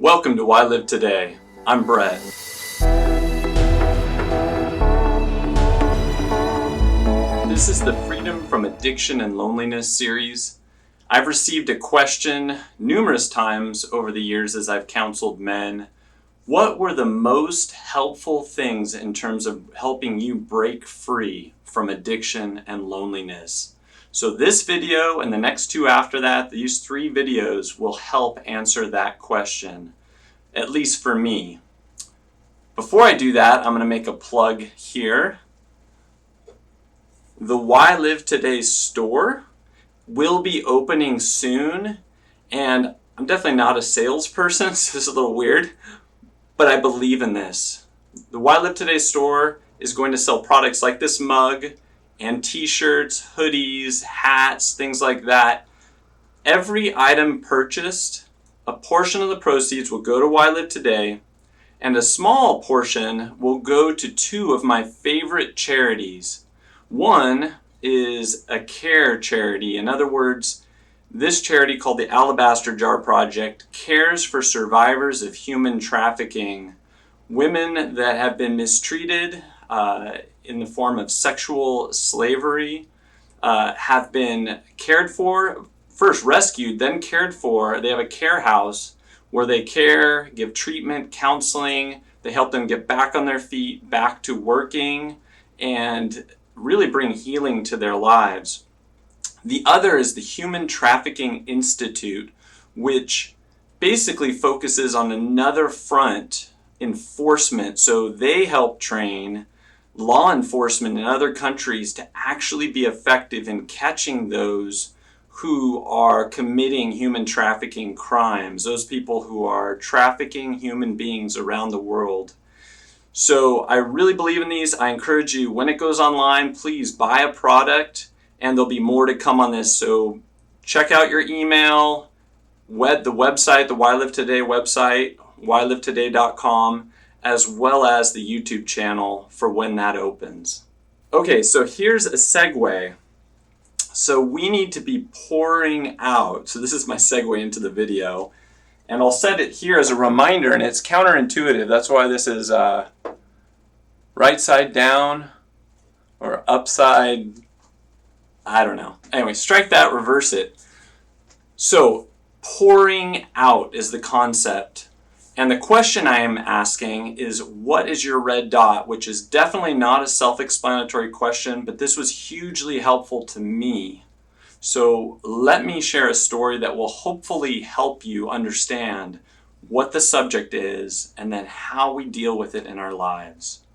Welcome to Why Live Today. I'm Brett. This is the Freedom from Addiction and Loneliness series. I've received a question numerous times over the years as I've counseled men. What were the most helpful things in terms of helping you break free from addiction and loneliness? So this video and the next two after that, these three videos will help answer that question, at least for me. Before I do that, I'm going to make a plug here. The Why Live Today store will be opening soon, and I'm definitely not a salesperson, so this is a little weird, but I believe in this. The Why Live Today store is going to sell products like this mug and t-shirts, hoodies, hats, things like that. Every item purchased, a portion of the proceeds will go to Why Live Today, and a small portion will go to two of my favorite charities. One is a care charity. In other words, this charity called the Alabaster Jar Project cares for survivors of human trafficking, women that have been mistreated in the form of sexual slavery, have been cared for, first rescued, then cared for. They have a care house where they care, give treatment, counseling. They help them get back on their feet, back to working, and really bring healing to their lives. The other is the Human Trafficking Institute, which basically focuses on another front, enforcement. So they help train law enforcement in other countries to actually be effective in catching those who are committing human trafficking crimes, those people who are trafficking human beings around the world. So I really believe in these. I encourage you, when it goes online, please buy a product, and there'll be more to come on this. So check out your email, the website, the Why Live Today website, whylivetoday.com, as well as the YouTube channel for when that opens. Okay, so here's a segue. So we need to be pouring out. So this is my segue into the video. And I'll set it here as a reminder, and it's counterintuitive. That's why this is right side down or upside, I don't know. Anyway, strike that, reverse it. So pouring out is the concept. And the question I am asking is, what is your red dot? Which is definitely not a self-explanatory question, but this was hugely helpful to me. So let me share a story that will hopefully help you understand what the subject is and then how we deal with it in our lives.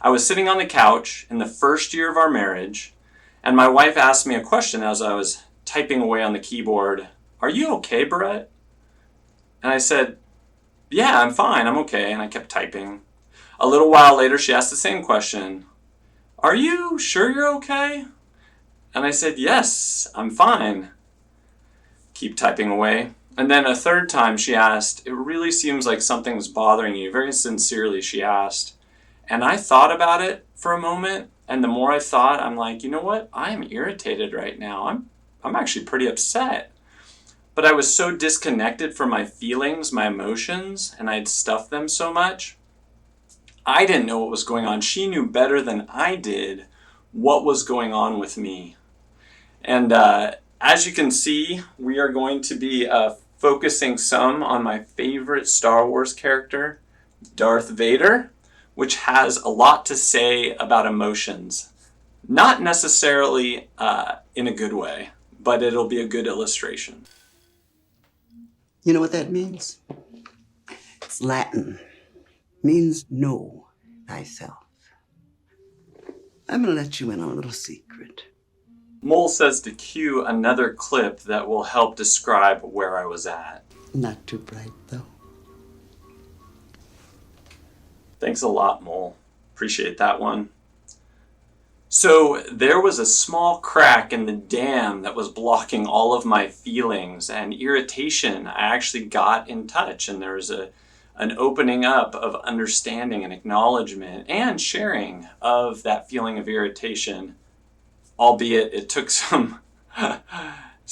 I was sitting on the couch in the first year of our marriage, and my wife asked me a question as I was typing away on the keyboard. "Are you okay, Brett?" And I said, "Yeah, I'm fine, I'm okay," and I kept typing. A little while later, she asked the same question. "Are you sure you're okay?" And I said, "Yes, I'm fine." Keep typing away. And then a third time she asked, "It really seems like something's bothering you." Very sincerely she asked. And I thought about it for a moment, and the more I thought, I'm like, you know what? I'm irritated right now. I'm actually pretty upset. But I was so disconnected from my feelings, my emotions, and I'd stuffed them so much. I didn't know what was going on. She knew better than I did what was going on with me. And as you can see, we are going to be focusing some on my favorite Star Wars character, Darth Vader, which has a lot to say about emotions. Not necessarily in a good way, but it'll be a good illustration. You know what that means? It's Latin. Means know thyself. I'm gonna let you in on a little secret. Mole says to cue another clip that will help describe where I was at. Not too bright, though. Thanks a lot, Mole. Appreciate that one. So there was a small crack in the dam that was blocking all of my feelings and irritation. I actually got in touch, and there was an opening up of understanding and acknowledgement and sharing of that feeling of irritation, albeit it took some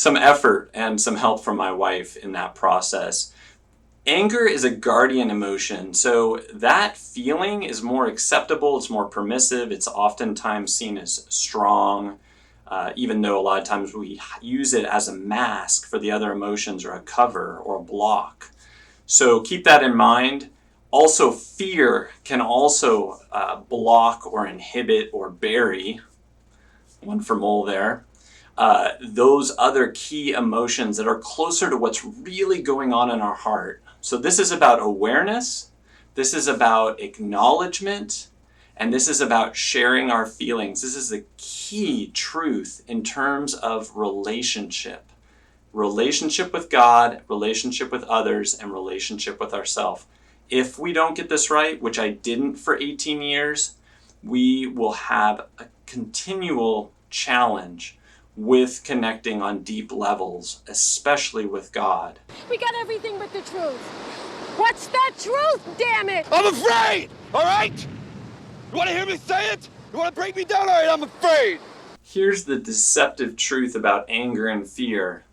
effort and some help from my wife in that process. Anger is a guardian emotion, so that feeling is more acceptable, it's more permissive, it's oftentimes seen as strong, even though a lot of times we use it as a mask for the other emotions or a cover or a block. So keep that in mind. Also, fear can also block or inhibit or bury, one for mole there, those other key emotions that are closer to what's really going on in our heart. So this is about awareness, this is about acknowledgement, and this is about sharing our feelings. This is the key truth in terms of relationship. Relationship with God, relationship with others, and relationship with ourselves. If we don't get this right, which I didn't for 18 years, we will have a continual challenge with connecting on deep levels, especially with God. We got everything but the truth. What's that truth, damn it? I'm afraid, all right? You want to hear me say it? You want to break me down? All right, I'm afraid. Here's the deceptive truth about anger and fear.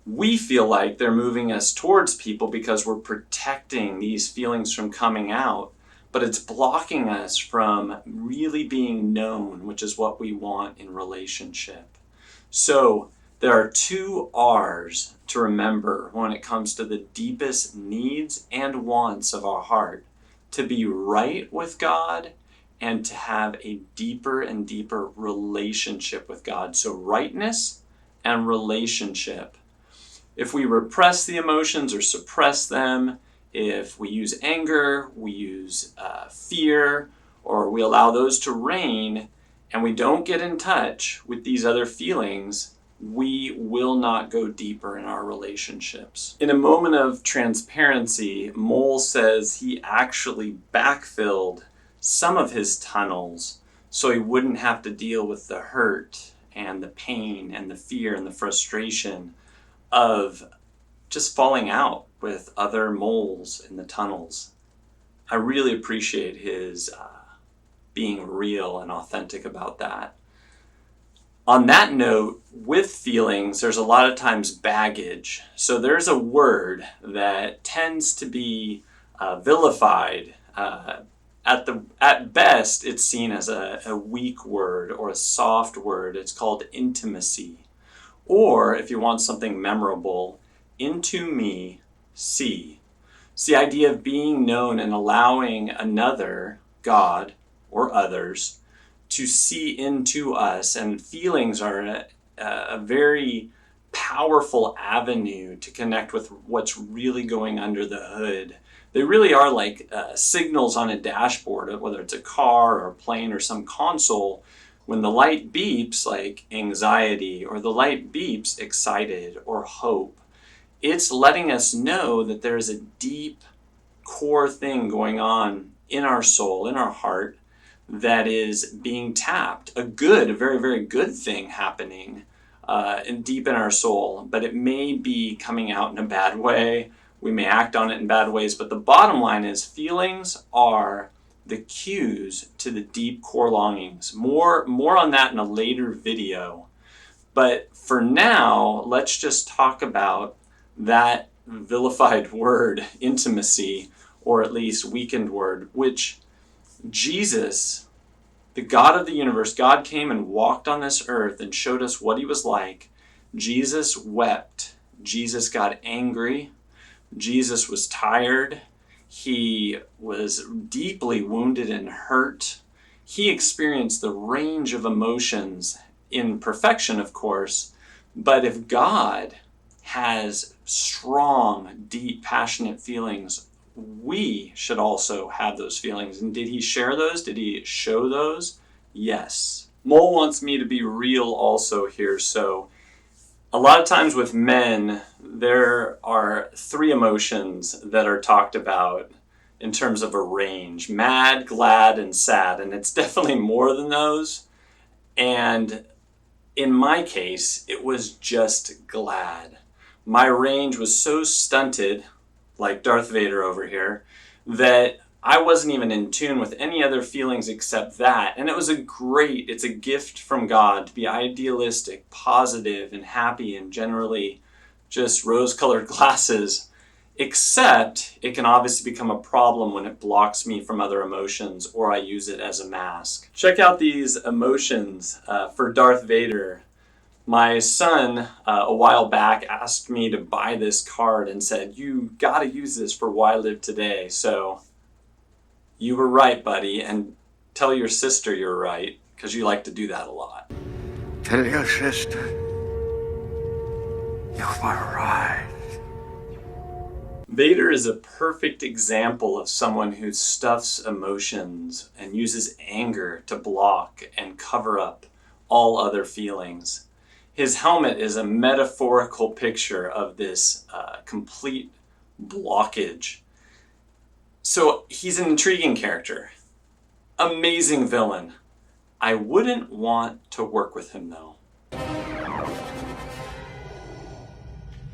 We feel like they're moving us towards people because we're protecting these feelings from coming out, but it's blocking us from really being known, which is what we want in relationship. So there are 2 R's to remember when it comes to the deepest needs and wants of our heart: to be right with God and to have a deeper and deeper relationship with God. So rightness and relationship. If we repress the emotions or suppress them, if we use anger, we use fear, or we allow those to reign, and we don't get in touch with these other feelings, we will not go deeper in our relationships. In a moment of transparency, Mole says he actually backfilled some of his tunnels so he wouldn't have to deal with the hurt and the pain and the fear and the frustration of just falling out with other moles in the tunnels. I really appreciate his being real and authentic about that. On that note, with feelings, there's a lot of times baggage. So there's a word that tends to be vilified. At best, it's seen as a weak word or a soft word. It's called intimacy. Or, if you want something memorable, into me, see. It's the idea of being known and allowing another, God or others, to see into us. And feelings are a very powerful avenue to connect with what's really going under the hood. They really are like signals on a dashboard, whether it's a car or a plane or some console. When the light beeps, like anxiety, or the light beeps, excited or hope, it's letting us know that there's a deep core thing going on in our soul, in our heart, that is being tapped. A very, very good thing happening and deep in our soul, but it may be coming out in a bad way. We may act on it in bad ways, but the bottom line is feelings are the cues to the deep core longings. More on that in a later video. But for now, let's just talk about that vilified word, intimacy, or at least weakened word, which Jesus, the God of the universe, God came and walked on this earth and showed us what he was like. Jesus wept. Jesus got angry. Jesus was tired. He was deeply wounded and hurt. He experienced the range of emotions in perfection, of course. But if God has strong, deep, passionate feelings, we should also have those feelings. And did he share those? Did he show those? Yes. Mole wants me to be real also here. So a lot of times with men, there are 3 emotions that are talked about in terms of a range: mad, glad, and sad. And it's definitely more than those. And in my case, it was just glad. My range was so stunted, like Darth Vader over here, that I wasn't even in tune with any other feelings except that. And it's a gift from God to be idealistic, positive, and happy, and generally just rose-colored glasses Except it can obviously become a problem when it blocks me from other emotions or I use it as a mask. Check out these emotions for Darth Vader. My son, a while back, asked me to buy this card and said, "You gotta use this for Why Live Today." So, you were right, buddy, and tell your sister you're right, because you like to do that a lot. Tell your sister you were right. Vader is a perfect example of someone who stuffs emotions and uses anger to block and cover up all other feelings. His helmet is a metaphorical picture of this complete blockage. So he's an intriguing character. Amazing villain. I wouldn't want to work with him, though.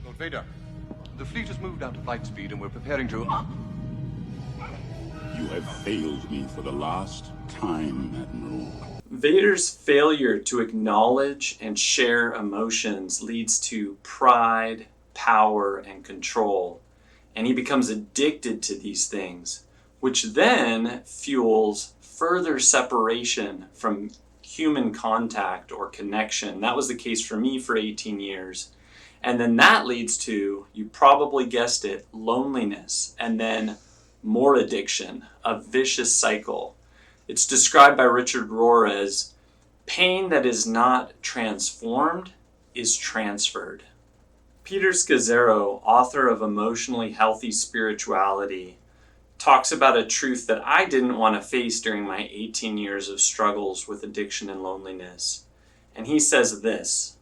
Lord Vader, the fleet has moved out to flight speed and we're preparing to... You have failed me for the last time, Admiral. Vader's failure to acknowledge and share emotions leads to pride, power, and control. And he becomes addicted to these things, which then fuels further separation from human contact or connection. That was the case for me for 18 years. And then that leads to, you probably guessed it, loneliness, and then more addiction, a vicious cycle. It's described by Richard Rohr as pain that is not transformed is transferred. Peter Scazzaro, author of Emotionally Healthy Spirituality, talks about a truth that I didn't want to face during my 18 years of struggles with addiction and loneliness. And he says this: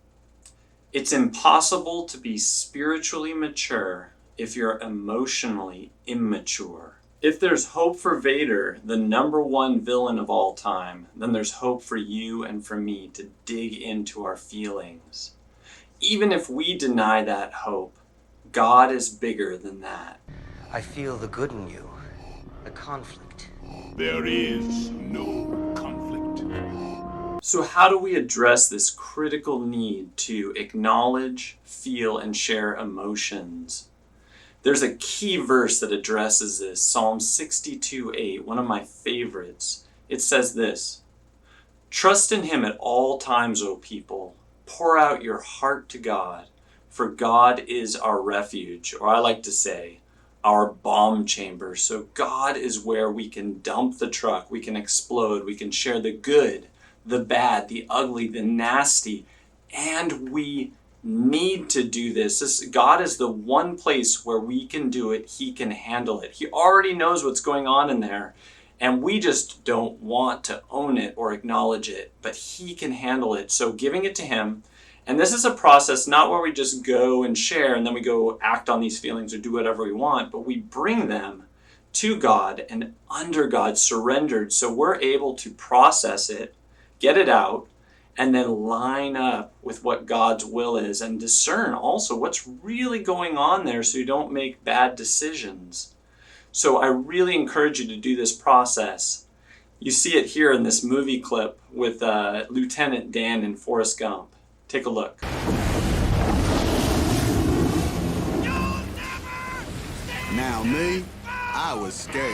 it's impossible to be spiritually mature if you're emotionally immature. If there's hope for Vader, the number one villain of all time, then there's hope for you and for me to dig into our feelings. Even if we deny that hope, God is bigger than that. I feel the good in you, the conflict. There is no conflict. So how do we address this critical need to acknowledge, feel, and share emotions? There's a key verse that addresses this, Psalm 62:8, one of my favorites. It says this: "Trust in him at all times, O people. Pour out your heart to God, for God is our refuge," or I like to say, our bomb chamber. So God is where we can dump the truck, we can explode, we can share the good, the bad, the ugly, the nasty, and we need to do this. God is the one place where we can do it. He can handle it. He already knows what's going on in there, and we just don't want to own it or acknowledge it, but he can handle it. So giving it to him, and this is a process not where we just go and share and then we go act on these feelings or do whatever we want, but we bring them to God and under God, surrendered, so we're able to process it, get it out, and then line up with what God's will is and discern also what's really going on there so you don't make bad decisions. So I really encourage you to do this process. You see it here in this movie clip with Lieutenant Dan in Forrest Gump. Take a look. Now me, I was scared,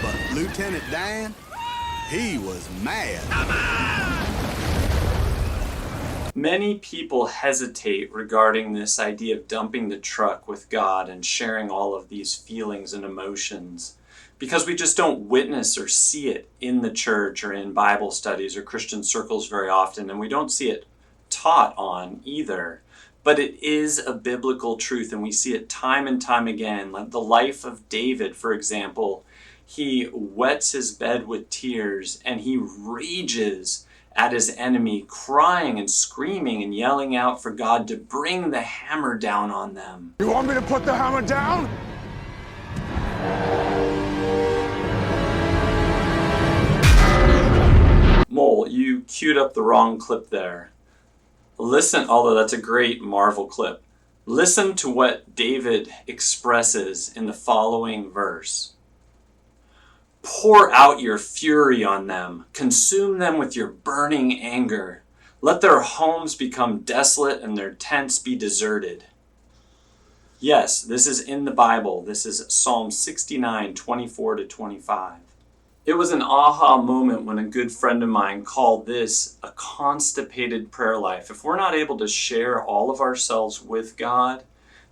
but Lieutenant Dan, he was mad. Many people hesitate regarding this idea of dumping the truck with God and sharing all of these feelings and emotions because we just don't witness or see it in the church or in Bible studies or Christian circles very often, and we don't see it taught on either. But it is a biblical truth, and we see it time and time again. Like the life of David, for example, he wets his bed with tears and he rages at his enemy, crying and screaming and yelling out for God to bring the hammer down on them. You want me to put the hammer down? Mole, you queued up the wrong clip there. Listen, although that's a great Marvel clip. Listen to what David expresses in the following verse. Pour out your fury on them. Consume them with your burning anger. Let their homes become desolate and their tents be deserted. Yes, this is in the Bible. This is Psalm 69, 24 to 25. It was an aha moment when a good friend of mine called this a constipated prayer life. If we're not able to share all of ourselves with God,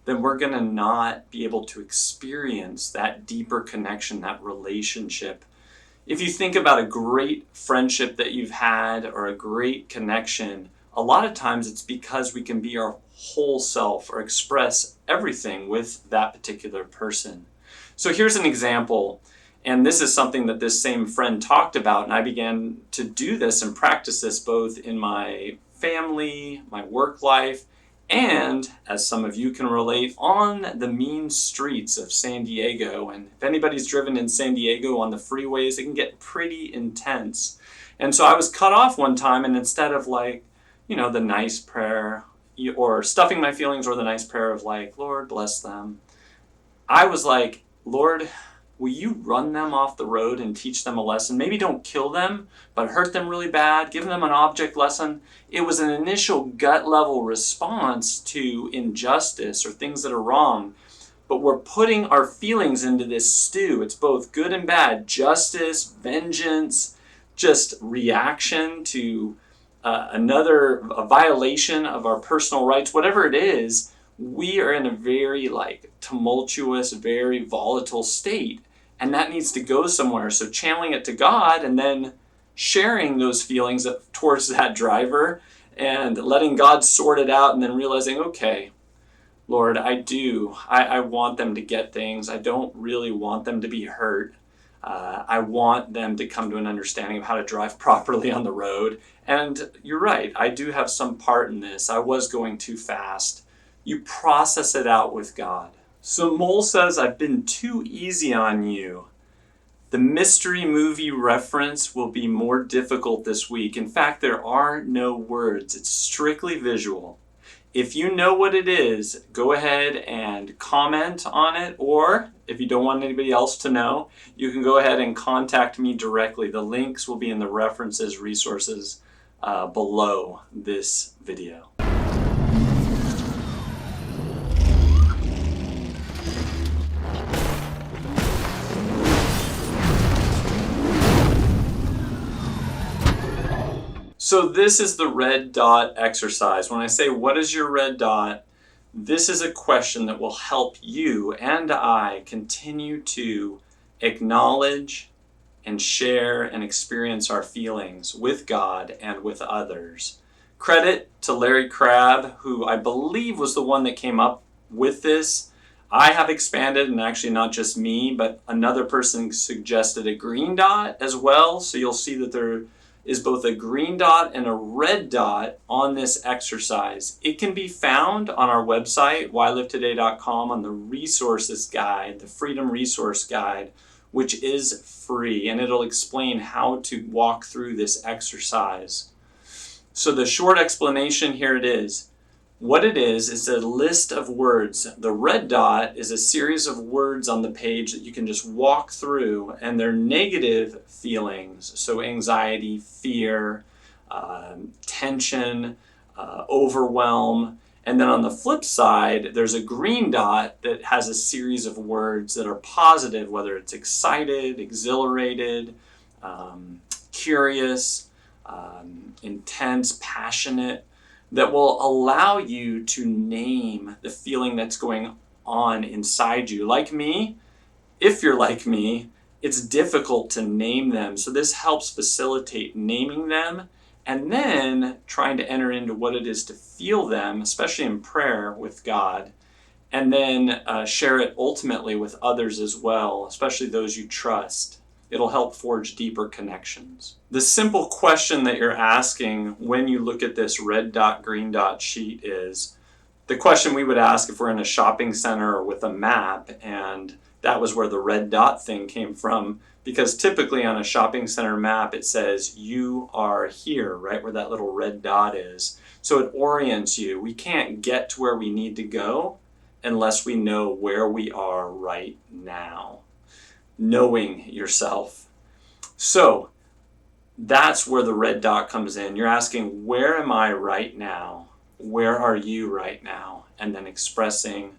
then we're going to not be able to experience that deeper connection, that relationship. If you think about a great friendship that you've had or a great connection, a lot of times it's because we can be our whole self or express everything with that particular person. So here's an example. And this is something that this same friend talked about, and I began to do this and practice this both in my family, my work life, and, as some of you can relate, on the mean streets of San Diego. And if anybody's driven in San Diego on the freeways, it can get pretty intense. And so I was cut off one time, and instead of the nice prayer or stuffing my feelings or the nice prayer of Lord, bless them, I was like, Lord, will you run them off the road and teach them a lesson? Maybe don't kill them, but hurt them really bad, give them an object lesson. It was an initial gut level response to injustice or things that are wrong, but we're putting our feelings into this stew. It's both good and bad, justice, vengeance, just reaction to a violation of our personal rights, whatever it is. We are in a very tumultuous, very volatile state. And that needs to go somewhere. So channeling it to God and then sharing those feelings towards that driver and letting God sort it out and then realizing, okay, Lord, I want them to get things. I don't really want them to be hurt. I want them to come to an understanding of how to drive properly on the road. And you're right, I do have some part in this. I was going too fast. You process it out with God. So Mole says, I've been too easy on you. The mystery movie reference will be more difficult this week. In fact, there are no words. It's strictly visual. If you know what it is, go ahead and comment on it, or if you don't want anybody else to know, you can go ahead and contact me directly. The links will be in the references, resources below this video. So this is the red dot exercise. When I say, what is your red dot? This is a question that will help you and I continue to acknowledge and share and experience our feelings with God and with others. Credit to Larry Crabb, who I believe was the one that came up with this. I have expanded, and actually not just me, but another person suggested a green dot as well. So you'll see that there is both a green dot and a red dot on this exercise. It can be found on our website, whylivetoday.com, on the resources guide, the Freedom Resource Guide, which is free, and it'll explain how to walk through this exercise. So the short explanation, here it is. What it is a list of words. The red dot is a series of words on the page that you can just walk through, and they're negative feelings. So anxiety, fear, tension, overwhelm. And then on the flip side, there's a green dot that has a series of words that are positive, whether it's excited, exhilarated, curious, intense, passionate, that will allow you to name the feeling that's going on inside you. Like me, if you're like me, it's difficult to name them. So this helps facilitate naming them and then trying to enter into what it is to feel them, especially in prayer with God, and then share it ultimately with others as well, especially those you trust. It'll help forge deeper connections. The simple question that you're asking when you look at this red dot, green dot sheet is the question we would ask if we're in a shopping center or with a map, and that was where the red dot thing came from, because typically on a shopping center map it says you are here, right where that little red dot is. So it orients you. We can't get to where we need to go unless we know where we are right now. Knowing yourself. So that's where the red dot comes in. You're asking, where am I right now? Where are you right now? And then expressing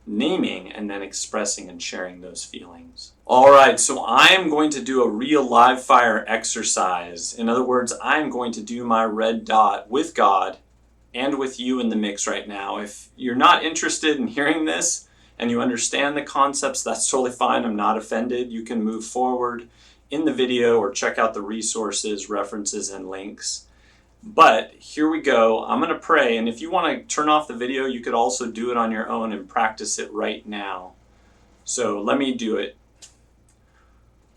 naming and then expressing and sharing those feelings. All right, so I am going to do a real live fire exercise. In other words, I'm going to do my red dot with God and with you in the mix right now. If you're not interested in hearing this and you understand the concepts, that's totally fine. I'm not offended. You can move forward in the video or check out the resources, references, and links. But here we go. I'm going to pray, and if you want to turn off the video, you could also do it on your own and practice it right now. So let me do it.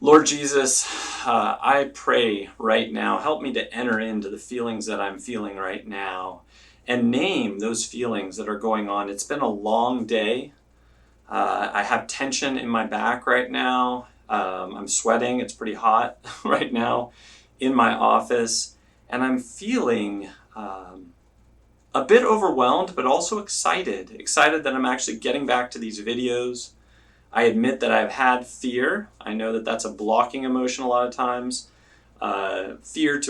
Lord Jesus, I pray right now, help me to enter into the feelings that I'm feeling right now and name those feelings that are going on. It's been a long day. I have tension in my back right now. I'm sweating. It's pretty hot right now in my office. And I'm feeling a bit overwhelmed, but also excited that I'm actually getting back to these videos. I admit that I've had fear. I know that that's a blocking emotion a lot of times. Fear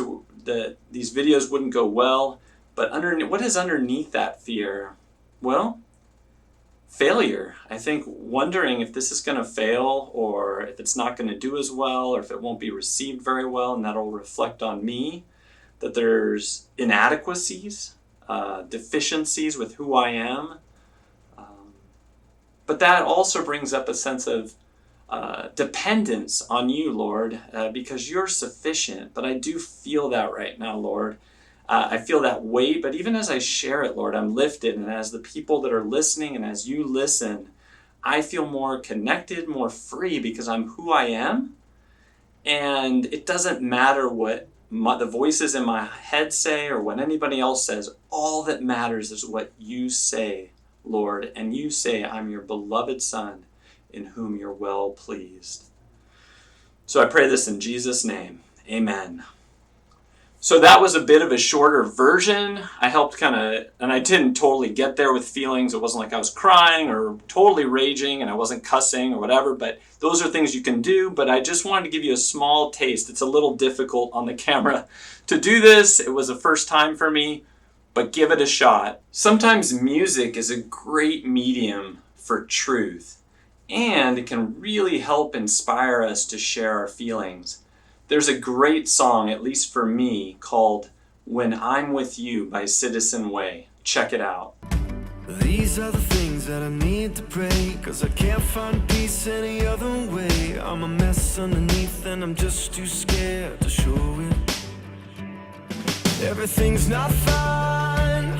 that these videos wouldn't go well. But what is underneath that fear? Well, failure. I think wondering if this is going to fail or if it's not going to do as well or if it won't be received very well, and that'll reflect on me. That there's inadequacies, deficiencies with who I am. But that also brings up a sense of dependence on you, Lord, because you're sufficient. But I do feel that right now, Lord. I feel that weight, but even as I share it, Lord, I'm lifted. And as the people that are listening and as you listen, I feel more connected, more free because I'm who I am. And it doesn't matter what the voices in my head say or what anybody else says. All that matters is what you say, Lord, and you say, I'm your beloved Son in whom you're well pleased. So I pray this in Jesus' name. Amen. So that was a bit of a shorter version. I helped and I didn't totally get there with feelings. It wasn't like I was crying or totally raging and I wasn't cussing or whatever, but those are things you can do. But I just wanted to give you a small taste. It's a little difficult on the camera to do this. It was a first time for me, but give it a shot. Sometimes music is a great medium for truth, and it can really help inspire us to share our feelings. There's a great song, at least for me, called When I'm With You by Citizen Way. Check it out. These are the things that I need to pray, 'cause I can't find peace any other way. I'm a mess underneath and I'm just too scared to show it. Everything's not fine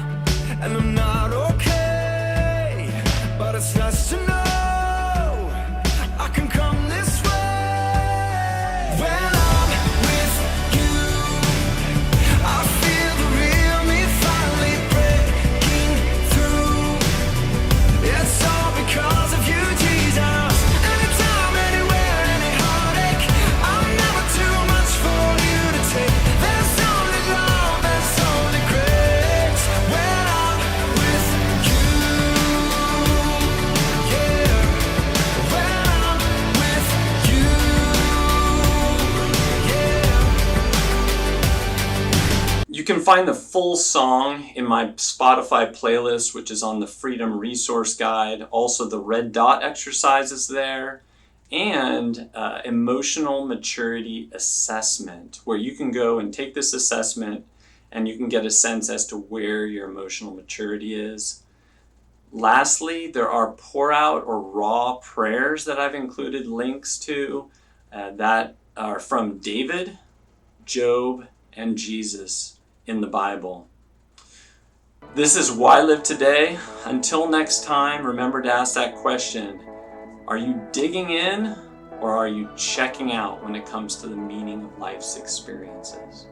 and I'm not okay, but it's nice to know I can come this way. When you can find the full song in my Spotify playlist, which is on the Freedom Resource Guide. Also, the red dot exercise is there, and emotional maturity assessment, where you can go and take this assessment and you can get a sense as to where your emotional maturity is. Lastly, there are pour out or raw prayers that I've included links to that are from David, Job, and Jesus in the Bible. This is Why Live Today. Until next time, remember to ask that question. Are you digging in or are you checking out when it comes to the meaning of life's experiences?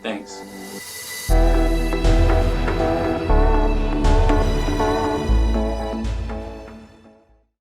Thanks.